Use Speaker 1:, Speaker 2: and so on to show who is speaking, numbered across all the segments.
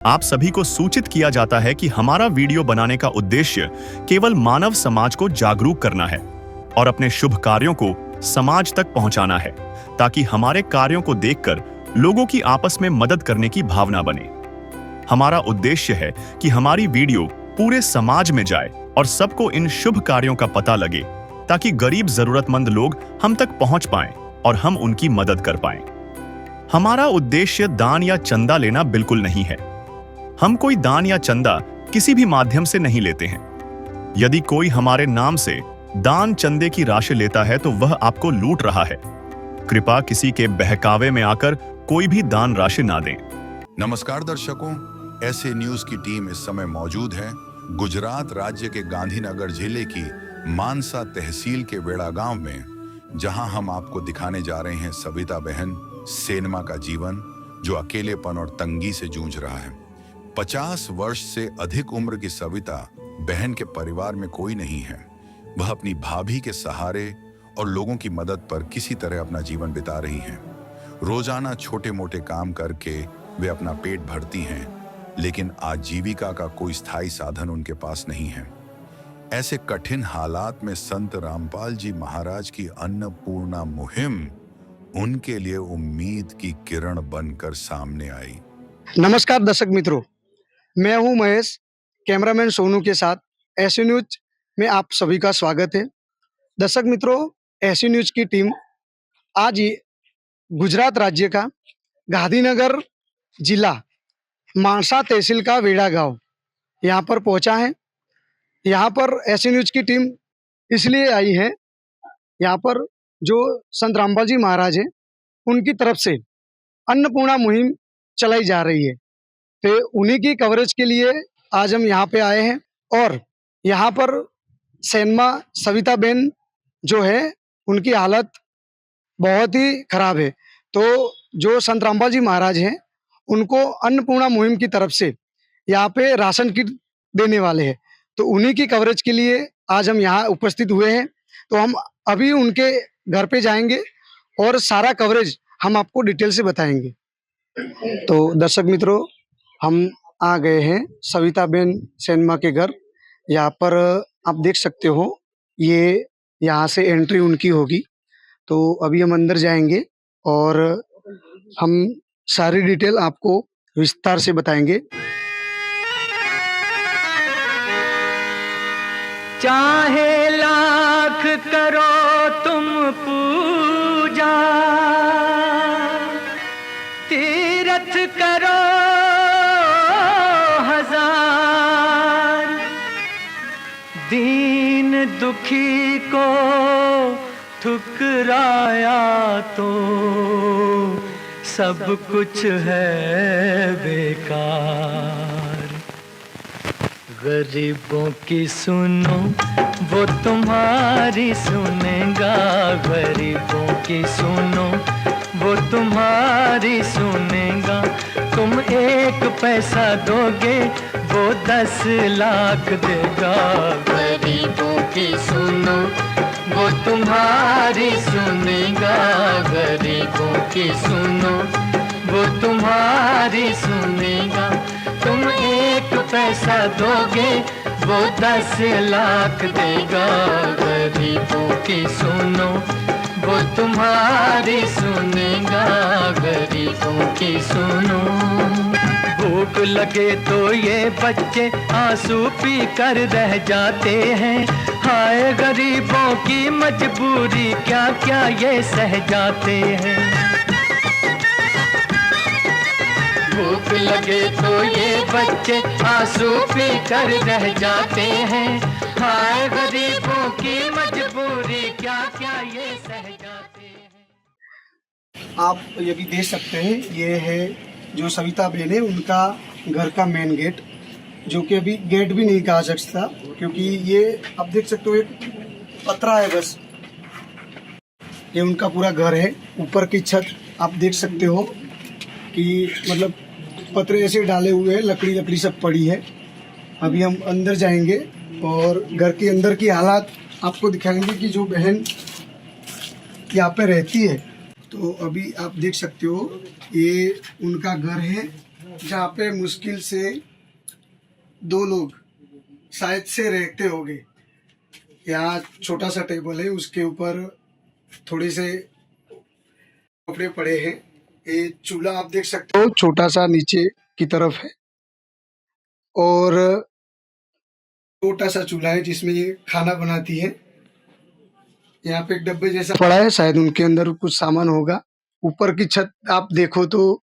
Speaker 1: आप सभी को सूचित किया जाता है कि हमारा वीडियो बनाने का उद्देश्य केवल मानव समाज को जागरूक करना है और अपने शुभ कार्यों को समाज तक पहुंचाना है, ताकि हमारे कार्यों को देखकर लोगों की आपस में मदद करने की भावना बने। हमारा उद्देश्य है कि हमारी वीडियो पूरे समाज में जाए और सबको इन शुभ कार्यों का पता लगे, ताकि गरीब जरूरतमंद लोग हम तक पहुंच पाएं और हम उनकी मदद कर पाएं। हमारा उद्देश्य दान या चंदा लेना बिल्कुल नहीं है। हम कोई दान या चंदा किसी भी माध्यम से नहीं लेते हैं। यदि कोई हमारे नाम से दान चंदे की राशि लेता है तो वह आपको लूट रहा है। कृपया किसी के बहकावे में आकर कोई भी दान राशि ना दें।
Speaker 2: नमस्कार दर्शकों, ऐसे न्यूज की टीम इस समय मौजूद है गुजरात राज्य के गांधीनगर जिले की मानसा तहसील के वेड़ा गांव में, जहां हम आपको दिखाने जा रहे हैं सविता बहन सेनमा का जीवन, जो अकेलेपन और तंगी से जूझ रहा है। 50 वर्ष से अधिक उम्र की सविता बहन के परिवार में कोई नहीं है। वह अपनी भाभी के सहारे और लोगों की मदद पर किसी तरह अपना जीवन बिता रही हैं। रोजाना छोटे मोटे काम करके वे अपना पेट भरती हैं, लेकिन आजीविका का कोई स्थायी साधन उनके पास नहीं है। ऐसे कठिन हालात में संत रामपाल जी महाराज की अन्नपूर्णा मुहिम उनके लिए उम्मीद की किरण बनकर सामने आई।
Speaker 3: नमस्कार दर्शक मित्रों, मैं हूं महेश, कैमरामैन सोनू के साथ ऐसी न्यूज में आप सभी का स्वागत है। दर्शक मित्रों, ऐसी न्यूज की टीम आज ही गुजरात राज्य का गांधीनगर जिला मानसा तहसील का वेड़ा गांव यहाँ पर पहुंचा है। यहाँ पर ऐसी न्यूज की टीम इसलिए आई है, यहाँ पर जो संत रामपाल जी महाराज हैं उनकी तरफ से अन्नपूर्णा मुहिम चलाई जा रही है, तो उन्हीं की कवरेज के लिए आज हम यहाँ पे आए हैं। और यहाँ पर सेनमा सविता बहन जो है उनकी हालत बहुत ही खराब है। तो जो संत रामपाल जी महाराज हैं उनको अन्नपूर्णा मुहिम की तरफ से यहाँ पे राशन किट देने वाले हैं, तो उन्हीं की कवरेज के लिए आज हम यहाँ उपस्थित हुए हैं। तो हम अभी उनके घर पे जाएंगे और सारा कवरेज हम आपको डिटेल से बताएंगे। तो दर्शक मित्रों, हम आ गए हैं सविता बहन सेनमा के घर। यहाँ पर आप देख सकते हो, ये यहाँ से एंट्री उनकी होगी। तो अभी हम अंदर जाएंगे और हम सारी डिटेल आपको विस्तार से बताएंगे।
Speaker 4: चाहे लाख करो तुम पूजा, तीरथ करो हजार, दीन दुखी को ठुकराया तो सब कुछ है बेकार। गरीबों की सुनो वो तुम्हारी सुनेगा, गरीबों की सुनो वो तुम्हारी सुनेगा। तुम 1 पैसा दोगे वो 10 लाख देगा। गरीबों की सुनो वो तुम्हारी सुनेगा, गरीबों की सुनो वो तुम्हारी सुनेगा। तुम 1 पैसा दोगे वो 10 लाख देगा। गरीबों की सुनो वो तुम्हारी सुनेगा, गरीबों की सुनो। भूख लगे तो ये बच्चे आंसू पी कर रह जाते हैं। हाय गरीबों की मजबूरी, क्या क्या ये सह जाते हैं। भूख लगे तो ये बच्चे आंसू पी कर रह जाते हैं। हाय गरीबों की मजबूरी, क्या क्या ये सह जाते हैं।
Speaker 3: आप ये भी देख सकते हैं, ये है जो सविता बहन है उनका घर का मेन गेट, जो कि अभी गेट भी नहीं कहा सकता, क्योंकि ये आप देख सकते हो एक पतरा है बस। ये उनका पूरा घर है। ऊपर की छत आप देख सकते हो कि मतलब पतरे ऐसे डाले हुए हैं, लकड़ी लकड़ी सब पड़ी है। अभी हम अंदर जाएंगे और घर के अंदर की हालात आपको दिखाएंगे कि जो बहन यहाँ पे रहती है। तो अभी आप देख सकते हो, ये उनका घर है जहाँ पे मुश्किल से 2 लोग शायद से रहते होंगे। यहाँ छोटा सा टेबल है, उसके ऊपर थोड़े से कपड़े पड़े हैं। ये चूल्हा आप देख सकते हो छोटा सा नीचे की तरफ है, और छोटा सा चूल्हा है जिसमें ये खाना बनाती है। यहाँ पे एक डब्बे जैसा पड़ा है, शायद उनके अंदर कुछ सामान होगा। ऊपर की छत आप देखो तो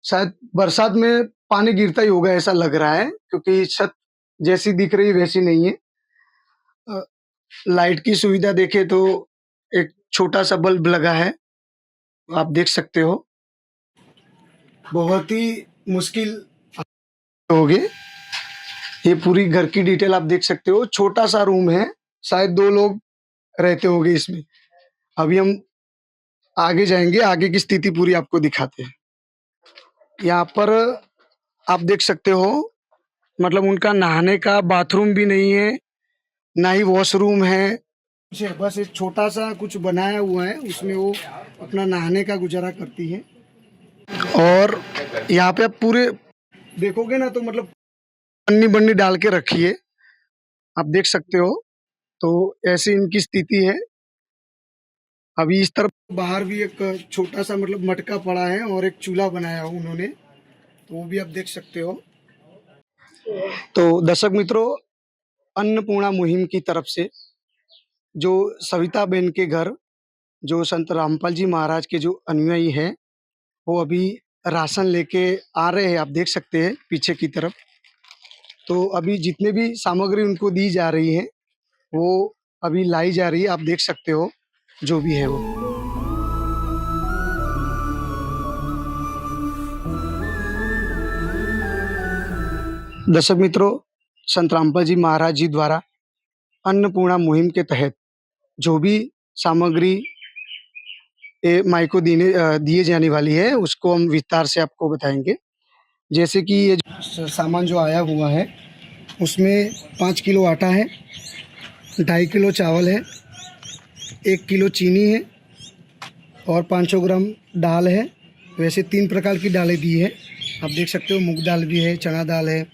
Speaker 3: शायद बरसात में पानी गिरता ही होगा ऐसा लग रहा है, क्योंकि छत जैसी दिख रही वैसी नहीं है। लाइट की सुविधा देखे तो एक छोटा सा बल्ब लगा है, आप देख सकते हो। बहुत ही मुश्किल होगी। ये पूरी घर की डिटेल आप देख सकते हो। छोटा सा रूम है, शायद 2 लोग रहते होंगे इसमें। अभी हम आगे जाएंगे, आगे की स्थिति पूरी आपको दिखाते हैं। यहाँ पर आप देख सकते हो, मतलब उनका नहाने का बाथरूम भी नहीं है, ना ही वॉशरूम है। बस एक छोटा सा कुछ बनाया हुआ है, उसमें वो अपना नहाने का गुजारा करती है। और यहाँ पे आप पूरे देखोगे ना तो मतलब पन्नी बन्नी डाल के रखी है, आप देख सकते हो। तो ऐसी इनकी स्थिति है। अभी इस तरफ बाहर भी एक छोटा सा मतलब मटका पड़ा है और एक चूल्हा बनाया हो उन्होंने, तो वो भी आप देख सकते हो। तो दर्शक मित्रों, अन्नपूर्णा मुहिम की तरफ से जो सविता बेन के घर, जो संत रामपाल जी महाराज के जो अनुयायी हैं, वो अभी राशन लेके आ रहे हैं, आप देख सकते हैं पीछे की तरफ। तो अभी जितने भी सामग्री उनको दी जा रही है वो अभी लाई जा रही है, आप देख सकते हो जो भी है वो। दर्शक मित्रों, संत रामपाल जी महाराज जी द्वारा अन्नपूर्णा मुहिम के तहत जो भी सामग्री माई को दिए जाने वाली है, उसको हम विस्तार से आपको बताएंगे। जैसे कि ये सामान जो आया हुआ है, उसमें 5 किलो आटा है, 2.5 किलो चावल है, 1 किलो चीनी है और 500 ग्राम दाल है। वैसे 3 प्रकार की दालें दी है, आप देख सकते हो। मूंग दाल भी है, चना दाल है,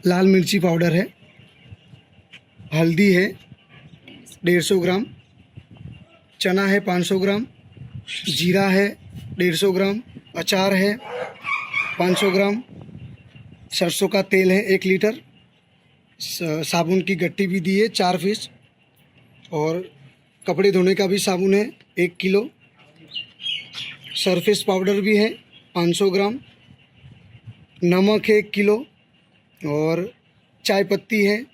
Speaker 3: लाल मिर्ची पाउडर है, हल्दी है 150 ग्राम, चना है 500 ग्राम, जीरा है 150 ग्राम, अचार है 500 ग्राम, सरसों का तेल है 1 लीटर, साबुन की गट्टी भी दी है 4 पीस, और कपड़े धोने का भी साबुन है 1 किलो, सरफेस पाउडर भी है 500 ग्राम, नमक है 1 किलो, और चाय पत्ती है,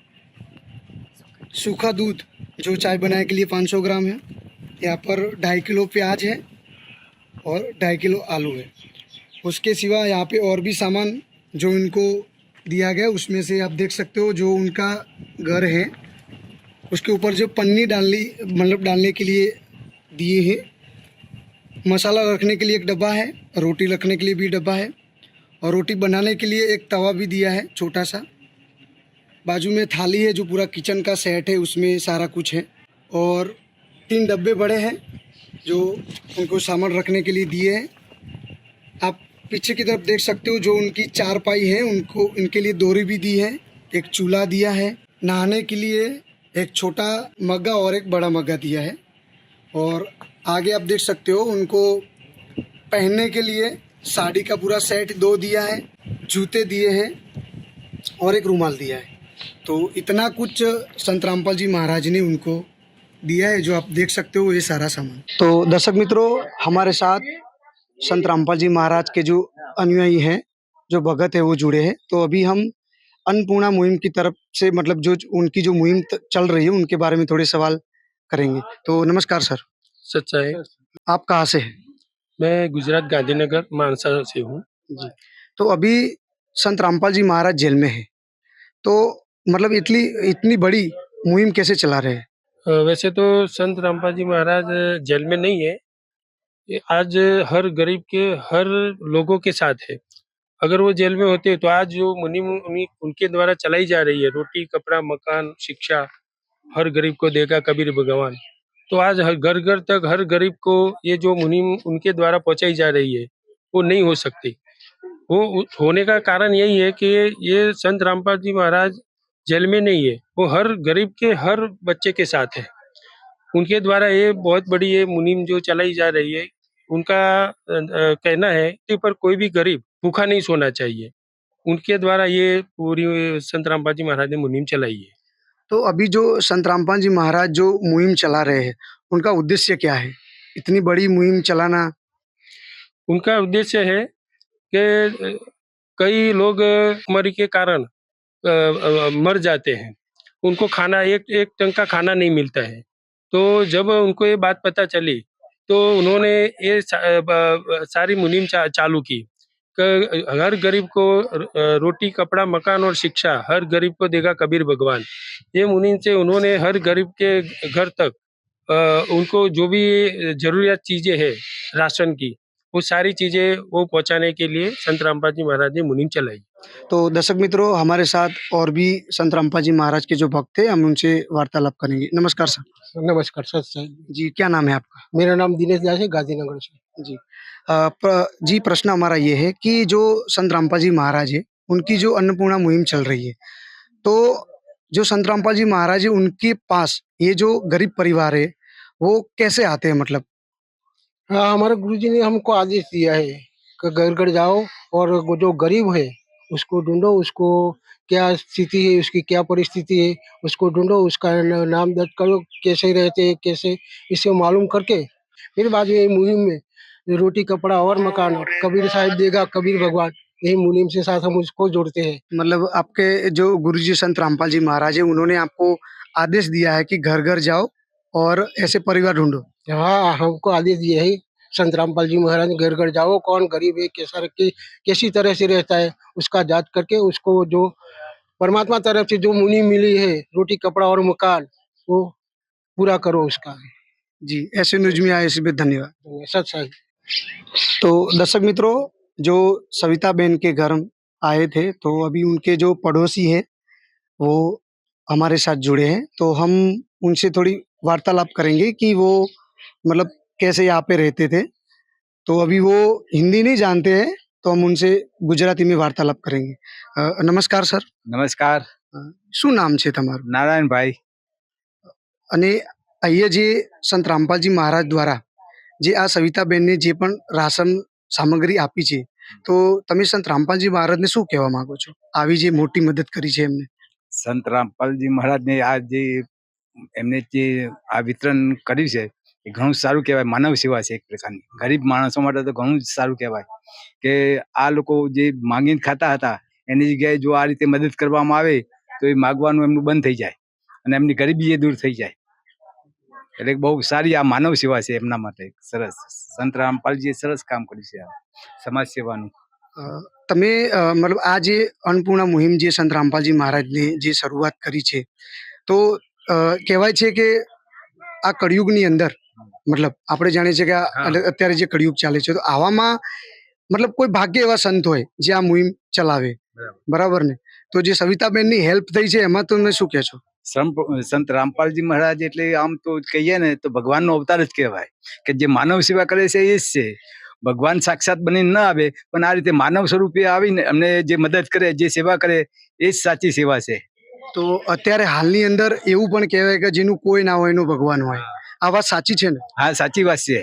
Speaker 3: सूखा दूध जो चाय बनाने के लिए 500 ग्राम है। यहाँ पर 2.5 किलो प्याज है और 2.5 किलो आलू है। उसके सिवा यहाँ पे और भी सामान जो इनको दिया गया, उसमें से आप देख सकते हो जो उनका घर है उसके ऊपर जो पन्नी डालने के लिए दिए हैं। मसाला रखने के लिए एक डब्बा है, रोटी रखने के लिए भी डब्बा है, और रोटी बनाने के लिए एक तवा भी दिया है छोटा सा। बाजू में थाली है जो पूरा किचन का सेट है, उसमें सारा कुछ है। और 3 डब्बे बड़े हैं जो उनको सामान रखने के लिए दिए हैं। आप पीछे की तरफ देख सकते हो जो उनकी चारपाई है, उनको इनके लिए दोरी भी दी है, एक चूल्हा दिया है, नहाने के लिए एक छोटा मग्गा और एक बड़ा मग्गा दिया है। और आगे आप देख सकते हो उनको पहनने के लिए साड़ी का पूरा सेट 2 दिया है, जूते दिए हैं और एक रुमाल दिया है। तो इतना कुछ संत रामपाल जी महाराज ने उनको दिया है, जो आप देख सकते हो ये सारा सामान। तो दर्शक मित्रों, हमारे साथ संत रामपाल जी महाराज के जो अनुयायी हैं, जो भगत है, वो जुड़े हैं। तो अभी हम अन्नपूर्णा मुहिम की तरफ से, मतलब जो उनकी जो मुहिम चल रही है, उनके बारे में थोड़े सवाल करेंगे। तो नमस्कार सर।
Speaker 5: सच्चा है।
Speaker 3: आप कहाँ से हैं?
Speaker 5: मैं गुजरात गांधीनगर मानसा से हूँ।
Speaker 3: जी। तो अभी संत रामपाल जी महाराज जेल में है, तो मतलब इतनी बड़ी मुहिम कैसे चला रहे हैं?
Speaker 5: वैसे तो संत रामपाल जी महाराज जेल में नहीं है, ये आज हर गरीब के, हर लोगों के साथ है। अगर वो जेल में होते तो आज जो मुहिम उनके द्वारा चलाई जा रही है, रोटी कपड़ा मकान शिक्षा, हर गरीब को देगा कबीर भगवान, तो आज हर घर घर तक हर गरीब को ये जो मुहिम उनके द्वारा पहुंचाई जा रही है वो नहीं हो सकती। वो होने का कारण यही है कि ये संत रामपाल जी महाराज जेल में नहीं है, वो हर गरीब के हर बच्चे के साथ है। उनके द्वारा ये बहुत बड़ी ये मुहिम जो चलाई जा रही है, उनका कहना है कि पर कोई भी गरीब भूखा नहीं सोना चाहिए। उनके द्वारा ये पूरी संत रामपाल जी महाराज ने मुहिम चलाई है।
Speaker 3: तो अभी जो संत रामपाल जी महाराज जो मुहिम चला रहे हैं, उनका उद्देश्य क्या है? इतनी बड़ी मुहिम चलाना?
Speaker 5: उनका उद्देश्य है कि कई लोग बीमारी के कारण मर जाते हैं, उनको खाना एक एक टंक का खाना नहीं मिलता है। तो जब उनको ये बात पता चली तो उन्होंने ये सारी मुहिम चालू की कि हर गरीब को रोटी, कपड़ा, मकान और शिक्षा हर गरीब को देगा कबीर भगवान। ये मुहिम से उन्होंने हर गरीब के घर तक उनको जो भी जरूरियात चीजें है राशन की, वो सारी चीजें वो पहुंचाने के लिए संत रामपाल जी महाराज ने मुहिम चलाई।
Speaker 3: तो दर्शक मित्रों, हमारे साथ और भी संत रामपाल जी महाराज के जो भक्त थे, हम उनसे वार्तालाप करेंगे। नमस्कार सर।
Speaker 6: नमस्कार सर। सर
Speaker 3: जी, क्या नाम है आपका?
Speaker 6: मेरा नाम दिनेश दास है, गाजीनगर से।
Speaker 3: जी। जी, प्रश्न हमारा ये है कि जो संत रामपाल जी महाराज है, उनकी जो अन्नपूर्णा मुहिम चल रही है, तो जो संत रामपाल जी महाराज है, उनके पास ये जो गरीब परिवार है, वो कैसे आते हैं मतलब?
Speaker 6: हाँ, हमारे गुरुजी ने हमको आदेश दिया है कि घर घर जाओ और वो जो गरीब है उसको ढूंढो, उसको क्या स्थिति है, उसकी क्या परिस्थिति है, उसको ढूंढो, उसका नाम दर्ज करो, कैसे रहते हैं, कैसे, इसे मालूम करके फिर बाद में मुहिम में रोटी, कपड़ा और मकान कबीर साहिब देगा कबीर भगवान, यही मुहिम से साथ हम उसको जोड़ते हैं।
Speaker 3: मतलब आपके जो गुरुजी संत रामपाल जी महाराज है, उन्होंने आपको आदेश दिया है कि घर-घर जाओ और ऐसे परिवार ढूँढो।
Speaker 6: हाँ, हमको आदेश दिए है संत रामपाल जी महाराज ने, घर घर जाओ, कौन गरीब है, कैसा रखे, कैसी तरह से रहता है, उसका जांच करके उसको जो परमात्मा तरफ से जो मुनि मिली है, रोटी, कपड़ा और मकान, वो पूरा करो उसका।
Speaker 3: जी, ऐसे न्यूज़ में आए इसलिए धन्यवाद।
Speaker 6: सच सही।
Speaker 3: तो दर्शक मित्रों, जो सविता बहन के घर हम आए थे, तो अभी उनके जो पड़ोसी हैं, वो हमारे साथ जुड़े हैं। तो हम उनसे थोड़ी वार्तालाप करेंगे कि वो मतलब कैसे यहाँ पे रहते थे। तो अभी वो हिंदी नहीं जानते हैं, तो हम उनसे गुजराती में वार्तालाप करेंगे। नमस्कार सर।
Speaker 7: નમસ્કાર.
Speaker 3: શું નામ છે તમારું?
Speaker 7: નારાયણભાઈ.
Speaker 3: અને અહીંયા જે સંત રામપાલજી મહારાજ દ્વારા જે આ સવિતાબેનને જે પણ રાશન સામગ્રી આપી છે, તો તમે સંત રામપાલજી મહારાજને શું કહેવા માંગો છો? આવી જે મોટી મદદ કરી છે એમને?
Speaker 7: સંત રામપાલજી મહારાજને આ જે એમને જે આ વિતરણ કર્યું છે એ ઘણું સારું કહેવાય. માનવ સેવા છે એક પ્રકારની. ગરીબ માણસો માટે તો ઘણું જ સારું કહેવાય કે આ લોકો જે માંગીને ખાતા હતા એની જગ્યાએ જો આ રીતે મદદ કરવામાં આવે તો એ માગવાનું એમનું બંધ થઈ જાય અને એમની ગરીબી એ દૂર થઈ જાય. એટલે બહુ સારી આ માનવ સેવા છે એમના માટે. સરસ. સંત રામપાલજીએ સરસ કામ કર્યું છે આ સમાજ સેવાનું.
Speaker 3: તમે મતલબ આ જે અન્નપૂર્ણા મુહિમ જે સંત રામપાલજી મહારાજને જે શરૂઆત કરી છે, તો કહેવાય છે કે આ કળિયુગની અંદર મતલબ આપણે જાણીએ છીએ કે અત્યારે જે કળિયુગ ચાલે છે, તો આવામાં મતલબ કોઈ ભાગ્ય એવા સંત હોય જે આ મુહિમ ચલાવે, બરાબર ને? તો જે સવિતાબેનની હેલ્પ થઈ છે એમાં તમે શું કહેશો?
Speaker 7: સંત રામપાલજી મહારાજ એટલે આમ તો કહીએ ને તો ભગવાનનો અવતાર જ કહેવાય કે જે માનવ સેવા કરે છે એ જ છે. ભગવાન સાક્ષાત બનીને ન આવે પણ આ રીતે માનવ સ્વરૂપે આવીને અમને જે મદદ કરે, જે સેવા કરે એ જ સાચી સેવા છે.
Speaker 3: તો અત્યારે હાલની અંદર એવું પણ કહેવાય કે જેનું કોઈ ના હોય એનું ભગવાન હોય. આ વાત સાચી છે ને?
Speaker 7: હા, સાચી વાત છે.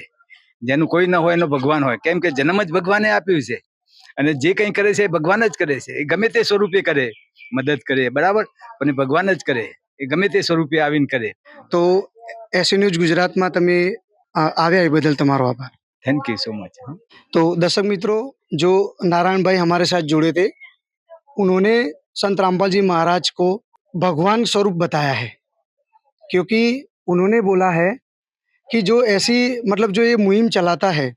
Speaker 7: જેનું કોઈ ન હોય એનો ભગવાન હોય. કેમ કે જન્મ જ ભગવાને આપ્યું છે અને જે કંઈ કરે છે એ ભગવાન જ કરે છે. એ ગમે તે સ્વરૂપે કરે, મદદ કરે, બરાબર, પણ એ ભગવાન જ કરે. એ ગમે તે સ્વરૂપે આવીને કરે.
Speaker 3: તો એસી ન્યૂઝ ગુજરાતમાં તમે આવ્યા એ બદલ તમારો આભાર।
Speaker 7: Thank you so much.
Speaker 3: तो दर्शक मित्रों, जो नारायण भाई हमारे साथ जुड़े थे, उन्होंने संत रामपाल जी महाराज को भगवान स्वरूप बताया है, क्योंकि उन्होंने बोला है कि जो ऐसी मतलब जो ये मुहिम चलाता है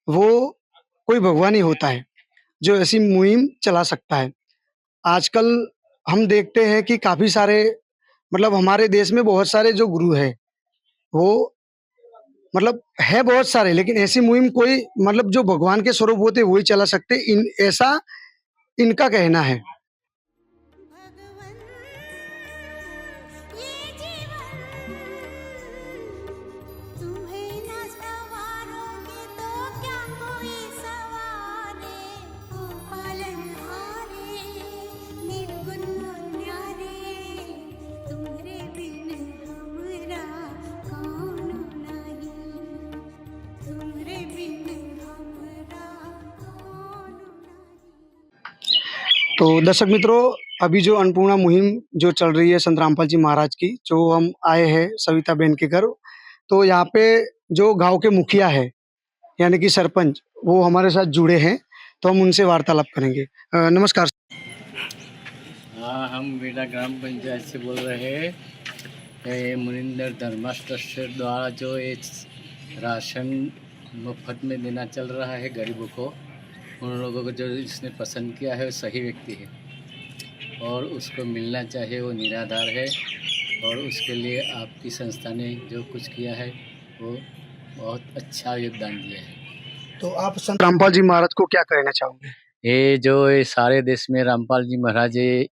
Speaker 3: वो कोई भगवान ही होता है जो ऐसी मुहिम चला सकता है। आजकल हम देखते हैं कि काफ़ी सारे मतलब हमारे देश में बहुत सारे जो गुरु हैं वो मतलब है बहुत सारे, लेकिन ऐसी मुहिम कोई मतलब जो भगवान के स्वरूप होते वही चला सकते, इन ऐसा इनका कहना है।
Speaker 8: तुम्हें न सवारोगे तो क्या कोई सवारे, ऊपर
Speaker 3: तो दर्शक मित्रों, अभी जो अन्नपूर्णा मुहिम जो चल रही है संत रामपाल जी महाराज की, जो हम आए हैं सविता बहन के घर, तो यहाँ पे जो गांव के मुखिया है यानी कि सरपंच, वो हमारे साथ जुड़े हैं, तो हम उनसे वार्तालाप करेंगे। नमस्कार।
Speaker 8: हाँ, हम बेटा ग्राम पंचायत से बोल रहे हैं। ये मुनिंदर धर्माष्ट्र द्वारा जो ये राशन मुफ्त में देना चल रहा है गरीबों को, उन लोगों को जो इसने पसंद किया है वो सही व्यक्ति है और उसको मिलना चाहिए, वो निराधार है और उसके लिए आपकी संस्था ने जो कुछ किया है वो बहुत अच्छा योगदान दिया है।
Speaker 3: तो आप संत रामपाल जी महाराज को क्या कहना चाहोगे?
Speaker 8: ये सारे देश में रामपाल जी महाराज ये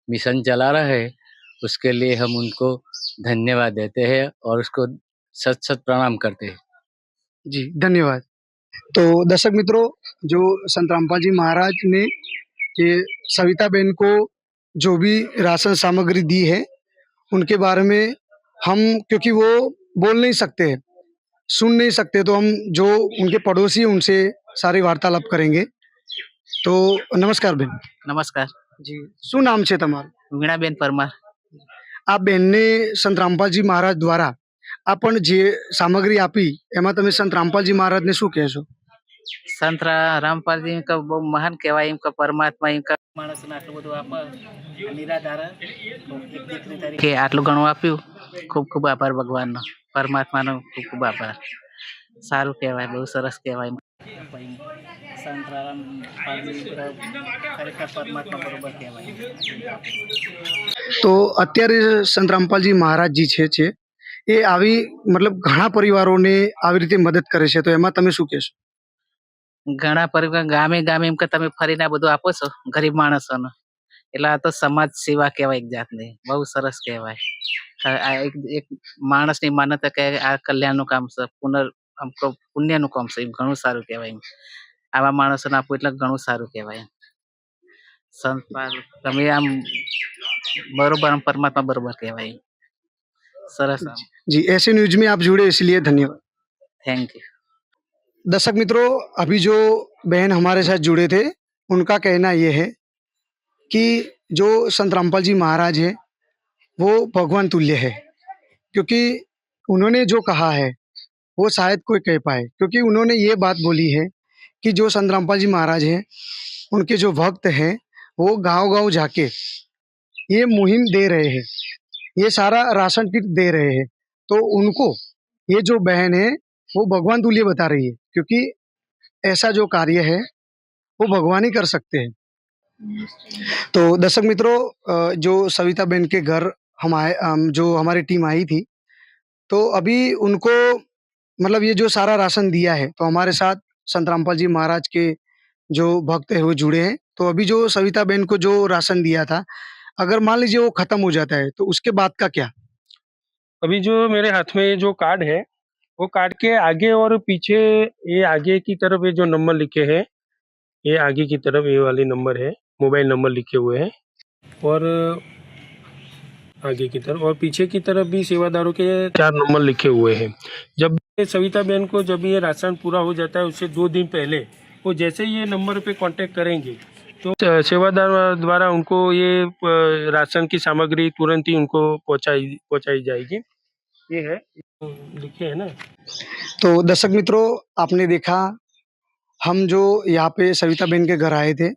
Speaker 8: मिशन चला रहा है, उसके लिए हम उनको धन्यवाद देते हैं और उसको सत सत प्रणाम करते हैं।
Speaker 3: जी, धन्यवाद। तो दर्शक मित्रों, जो संत रामपाल जी महाराज ने ये सविता बहन को जो भी राशन सामग्री दी है, उनके बारे में हम, क्योंकि वो बोल नहीं सकते, सुन नहीं सकते, तो हम जो उनके पड़ोसी हैं उनसे सारी वार्तालाप करेंगे। तो नमस्कार बेन।
Speaker 9: नमस्कार,
Speaker 3: जी, શું નામ છે તમારું?
Speaker 9: વીણાબેન પરમાર।
Speaker 3: આ બેનને સંત રામપાલજી મહારાજ દ્વારા આપણ જે સામગ્રી આપી, એમાં તમે સંત રામપાલજી મહારાજને શું કહેશો?
Speaker 9: સંત રામપાલજી ઇનકા બહુ મહાન કહેવાય, ઇનકા પરમાત્મા, ઇનકા માણસને આટલું બધું આપે નિરાધાર એક દીકરી તરીકે આટલું ઘણું આપ્યું, ખૂબ ખૂબ આભાર ભગવાનનો, પરમાત્માનો ખૂબ ખૂબ આભાર। સારું કહેવાય, બહુ સરસ કહેવાય। સંત રામપાલજી ખરેખર પરમાત્મા બરોબર કહેવાય।
Speaker 3: તો અત્યારે સંત રામપાલજી મહારાજજી છે એ આવી મતલબ ઘણા પરિવારોને આવી રીતે મદદ કરે છે, તો એમાં તમે શું કહેશો?
Speaker 9: ઘણા પરિવાર ગામે ગામે એમ કે તમે ફરીને આ બધું આપો છો ગરીબ માણસોને, એટલે આ તો સમાજ સેવા કહેવાય એક જાતની, બહુ સરસ કહેવાય। આ એક માણસની માન્યતા કે આ કલ્યાણનું કામ છે, પુણ્યનું કામ છે, ઘણું સારું કહેવાય। આવા માણસોને આપવું એટલે ઘણું સારું કહેવાય। સંત તમે આમ બરોબર, આમ પરમાત્મા બરોબર કહેવાય। સરસ,
Speaker 3: जी, ऐसे न्यूज में आप जुड़े इसलिए धन्यवाद।
Speaker 9: Thank you.
Speaker 3: दर्शक मित्रों, अभी जो बहन हमारे साथ जुड़े थे, उनका कहना ये है कि जो संत रामपाल जी महाराज है वो भगवान तुल्य है, क्योंकि उन्होंने जो कहा है वो शायद कोई कह पाए, क्योंकि उन्होंने ये बात बोली है कि जो संत रामपाल जी महाराज हैं, उनके जो भक्त हैं, वो गांव-गांव जाके ये मुहिम दे रहे हैं, ये सारा राशन किट दे रहे हैं, तो उनको ये जो बहन है वो भगवान तुल्य बता रही है, क्योंकि ऐसा जो कार्य है वो भगवान ही कर सकते हैं। तो दर्शक मित्रों, जो सविता बहन के घर जो हमारी टीम आई थी, तो अभी उनको मतलब ये जो सारा राशन दिया है, तो हमारे साथ संत रामपाल जी महाराज के जो भक्त है वो जुड़े हैं। तो अभी जो सविता बहन को जो राशन दिया था, अगर मान लीजिए वो खत्म हो जाता है, तो उसके बाद का क्या?
Speaker 5: अभी जो मेरे हाथ में ये जो कार्ड है, वो कार्ड के आगे और पीछे, ये आगे की तरफ ये जो नंबर लिखे हैं, ये आगे की तरफ ये वाले नंबर है, मोबाइल नंबर लिखे हुए हैं, और आगे की तरफ और पीछे की तरफ भी सेवादारों के 4 नंबर लिखे हुए हैं। जब सविता बहन को जब ये राशन पूरा हो जाता है, उससे 2 दिन पहले वो जैसे ही ये नंबर पे कांटेक्ट करेंगे, तो सेवादार द्वारा उनको ये राशन की सामग्री तुरंत ही उनको पहुंचाई जाएगी। ये है, लिखे है ना।
Speaker 3: तो दर्शक मित्रों, आपने देखा, हम जो यहाँ पे सविता बहन के घर आए थे,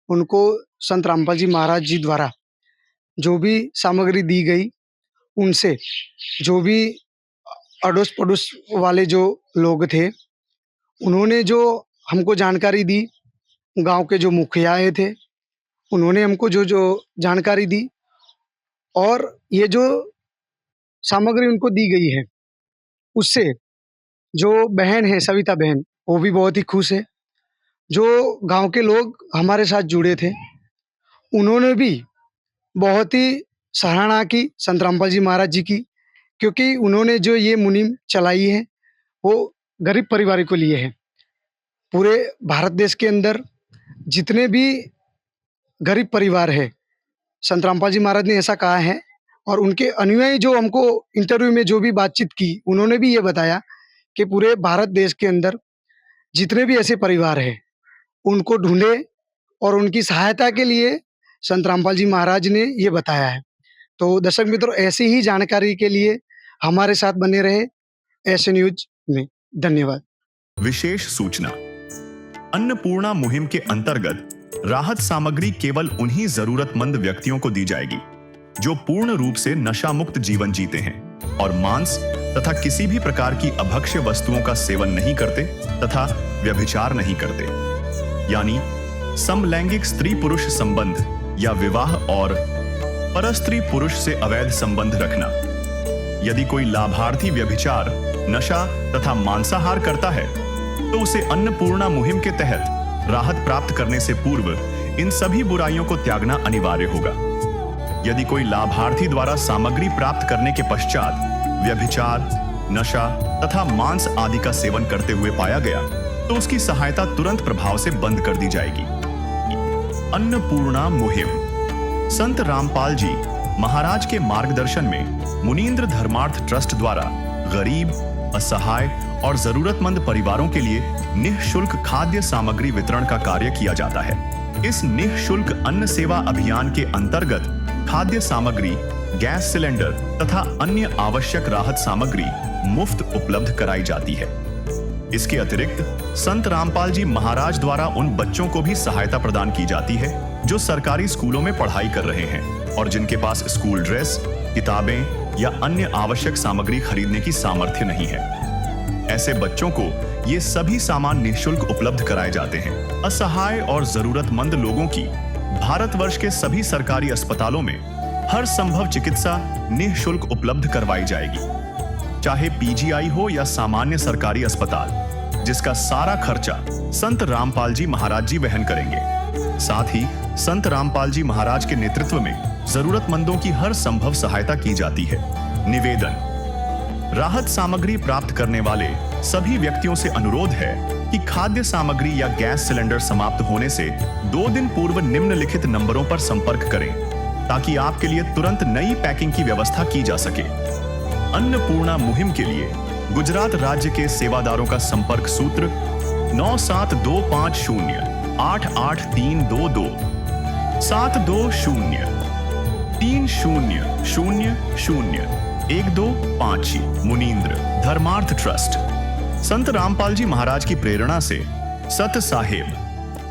Speaker 3: उनको संत रामपाल जी महाराज जी द्वारा जो भी सामग्री दी गई, उनसे जो भी अड़ोस पड़ोस वाले जो लोग थे, उन्होंने जो हमको जानकारी दी, गांव के जो मुखिया थे, उन्होंने हमको जो जो जानकारी दी, और ये जो सामग्री उनको दी गई है, उससे जो बहन है सविता बहन, वो भी बहुत ही खुश है। जो गांव के लोग हमारे साथ जुड़े थे, उन्होंने भी बहुत ही सराहना की संत रामपाल जी महाराज जी की, क्योंकि उन्होंने जो ये मुहिम चलाई है वो गरीब परिवार को लिए है। पूरे भारत देश के अंदर जितने भी गरीब परिवार है, संत रामपाल जी महाराज ने ऐसा कहा है, और उनके अनुयायी जो हमको इंटरव्यू में जो भी बातचीत की, उन्होंने भी ये बताया कि पूरे भारत देश के अंदर जितने भी ऐसे परिवार हैं, उनको ढूंढे और उनकी सहायता के लिए संत रामपाल जी महाराज ने ये बताया है। तो दर्शक मित्रों, ऐसी ही जानकारी के लिए हमारे साथ बने रहे ऐसे न्यूज में। धन्यवाद।
Speaker 1: विशेष सूचना, अन्नपूर्णा मुहिम के अंतर्गत राहत सामग्री केवल उन्हीं जरूरतमंद व्यक्तियों को दी जाएगी जो पूर्ण रूप से नशा मुक्त जीवन जीते हैं और मांस तथा किसी भी प्रकार की अभक्ष्य वस्तुओं का सेवन नहीं करते तथा व्यभिचार नहीं करते, यानी समलैंगिक स्त्री पुरुष संबंध या विवाह और परस्त्री पुरुष से अवैध संबंध रखना। यदि कोई लाभार्थी व्यभिचार, नशा तथा मांसाहार करता है तो उसे अन्नपूर्णा मुहिम के तहत राहत प्राप्त करने से पूर्व इन सभी बुराइयों को त्यागना अनिवार्य होगा। यदि कोई लाभार्थी द्वारा सामग्री प्राप्त करने के पश्चात व्यभिचार, नशा तथा मांस आदि का सेवन करते हुए पाया गया तो उसकी सहायता तुरंत प्रभाव से बंद कर दी जाएगी। अन्नपूर्णा मुहिम संत रामपाल जी महाराज के मार्गदर्शन में मुनींद्र धर्मार्थ ट्रस्ट द्वारा गरीब, असहाय और जरूरतमंद परिवारों के लिए निःशुल्क खाद्य सामग्री वितरण का कार्य किया जाता है। इस निःशुल्क अन्न सेवा अभियान के अंतर्गत खाद्य सामग्री, गैस सिलेंडर तथा अन्य आवश्यक राहत सामग्री मुफ्त उपलब्ध कराई जाती है। इसके अतिरिक्त संत रामपाल जी महाराज द्वारा उन बच्चों को भी सहायता प्रदान की जाती है जो सरकारी स्कूलों में पढ़ाई कर रहे हैं और जिनके पास स्कूल ड्रेस, किताबें या अन्य आवश्यक सामग्री खरीदने की सामर्थ्य नहीं है। ऐसे बच्चों को ये सभी सामान निःशुल्क उपलब्ध कराए जाते हैं। असहाय और जरूरतमंद लोगों की भारतवर्ष के सभी सरकारी अस्पतालों में हर संभव चिकित्सा निःशुल्क उपलब्ध करवाई जाएगी, चाहे पीजीआई हो या सामान्य सरकारी अस्पताल, जिसका सारा खर्चा संत रामपाल जी महाराज जी वहन करेंगे। साथ ही संत रामपाल जी महाराज के नेतृत्व में जरूरतमंदों की हर संभव सहायता की जाती है। निवेदन, राहत सामग्री प्राप्त करने वाले सभी व्यक्तियों से अनुरोध है कि खाद्य सामग्री या गैस सिलेंडर समाप्त होने से 2 दिन पूर्व निम्नलिखित नंबरों पर संपर्क करें ताकि आपके लिए तुरंत नई पैकिंग की व्यवस्था की जा सके। अन्नपूर्णा मुहिम के लिए गुजरात राज्य के सेवादारों का संपर्क सूत्र 9725088322 72030001256 मुनींद्र धर्मार्थ ट्रस्ट। संत रामपाल जी महाराज की प्रेरणा से सत साहेब